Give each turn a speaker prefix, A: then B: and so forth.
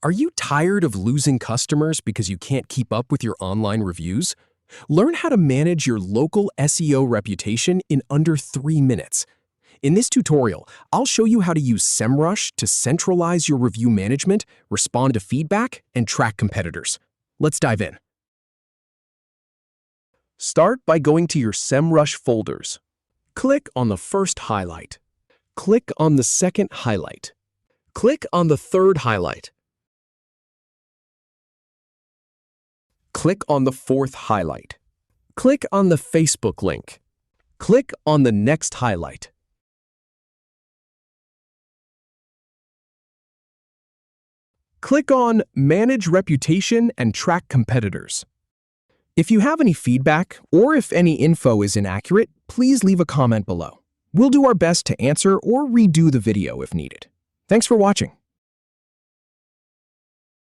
A: Are you tired of losing customers because you can't keep up with your online reviews? Learn how to manage your local SEO reputation in under 3 minutes. In this tutorial, I'll show you how to use Semrush to centralize your review management, respond to feedback, and track competitors. Let's dive in. Start by going to your Semrush folders. Click on the first highlight. Click on the second highlight. Click on the third highlight. Click on the fourth highlight. Click on the Facebook link. Click on the next highlight. Click on Manage Reputation and Track Competitors. If you have any feedback or if any info is inaccurate, please leave a comment below. We'll do our best to answer or redo the video if needed. Thanks for watching.